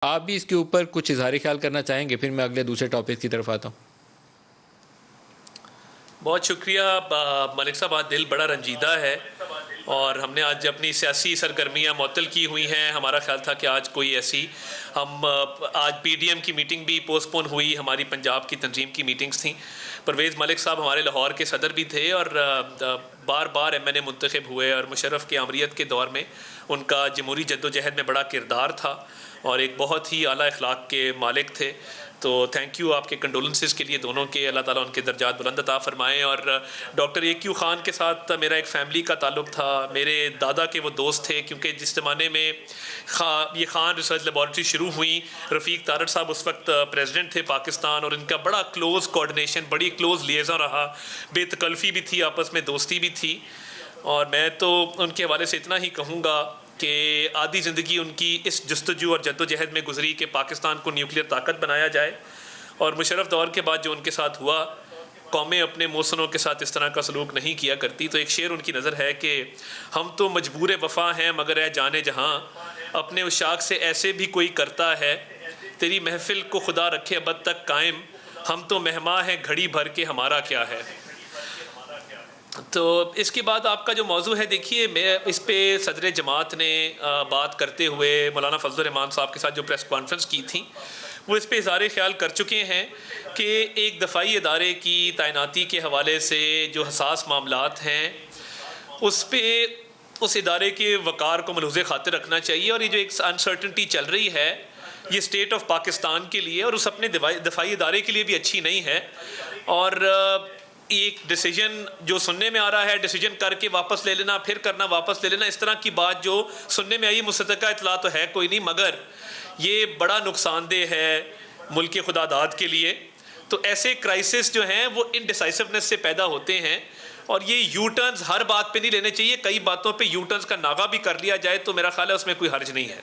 آپ بھی اس کے اوپر کچھ اظہار خیال کرنا چاہیں گے؟ پھر میں اگلے دوسرے ٹاپک کی طرف آتا ہوں. بہت شکریہ ملک صاحب. آج دل بڑا رنجیدہ ہے اور ہم نے آج اپنی سیاسی سرگرمیاں معطل کی ہوئی ہیں. ہمارا خیال تھا کہ آج کوئی ایسی آج پی ڈی ایم کی میٹنگ بھی پوسٹ پون ہوئی, ہماری پنجاب کی تنظیم کی میٹنگز تھیں. پرویز ملک صاحب ہمارے لاہور کے صدر بھی تھے اور بار بار ایم این اے منتخب ہوئے, اور مشرف کی آمریت کے دور میں ان کا جمہوری جد و جہد میں بڑا کردار تھا اور ایک بہت ہی اعلیٰ اخلاق کے مالک تھے. تو تھینک یو آپ کے کنڈولنسز کے لیے دونوں کے, اللہ تعالیٰ ان کے درجات بلند عطا فرمائیں. اور ڈاکٹر اے کیو خان کے ساتھ میرا ایک فیملی کا تعلق تھا, میرے دادا کے وہ دوست تھے, کیونکہ جس زمانے میں یہ خان ریسرچ لیبارٹری شروع ہوئی, رفیق تارڑ صاحب اس وقت پریزیڈنٹ تھے پاکستان, اور ان کا بڑا کلوز کوآرڈینیشن, بڑی کلوز لیزاں رہا, بے تکلفی بھی تھی, آپس میں دوستی بھی تھی. اور میں تو ان کے حوالے سے اتنا ہی کہوں گا کہ آدھی زندگی ان کی اس جستجو اور جد و جہد میں گزری کہ پاکستان کو نیوکلیر طاقت بنایا جائے. اور مشرف دور کے بعد جو ان کے ساتھ ہوا, قومیں اپنے موسنوں کے ساتھ اس طرح کا سلوک نہیں کیا کرتی. تو ایک شعر ان کی نظر ہے کہ ہم تو مجبور وفا ہیں مگر اے جانے جہاں, اپنے عشاق سے ایسے بھی کوئی کرتا ہے, تیری محفل کو خدا رکھے ابد تک قائم, ہم تو مہماں ہیں گھڑی بھر کے ہمارا کیا ہے. تو اس کے بعد آپ کا جو موضوع ہے, دیکھیے میں اس پہ صدر جماعت نے بات کرتے ہوئے مولانا فضل الرحمان صاحب کے ساتھ جو پریس کانفرنس کی تھی, وہ اس پہ اظہار خیال کر چکے ہیں کہ ایک دفاعی ادارے کی تعیناتی کے حوالے سے جو حساس معاملات ہیں اس پہ اس ادارے کے وقار کو ملحوظ خاطر رکھنا چاہیے. اور یہ جو ایک انسرٹنٹی چل رہی ہے یہ اسٹیٹ آف پاکستان کے لیے اور اس اپنے دفاعی ادارے کے لیے بھی اچھی نہیں ہے. اور ایک ڈیسیجن جو سننے میں آ رہا ہے, ڈیسیجن کر کے واپس لے لینا, پھر کرنا واپس لے لینا, اس طرح کی بات جو سننے میں آئی, مصدقہ اطلاع تو ہے کوئی نہیں, مگر یہ بڑا نقصان دہ ہے ملک خدا داد کے لیے. تو ایسے کرائسس جو ہیں وہ انڈیسائسونیس سے پیدا ہوتے ہیں, اور یہ یو ٹرنز ہر بات پہ نہیں لینے چاہیے, کئی باتوں پہ یو ٹرنز کا ناغہ بھی کر لیا جائے تو میرا خیال ہے اس میں کوئی حرج نہیں ہے.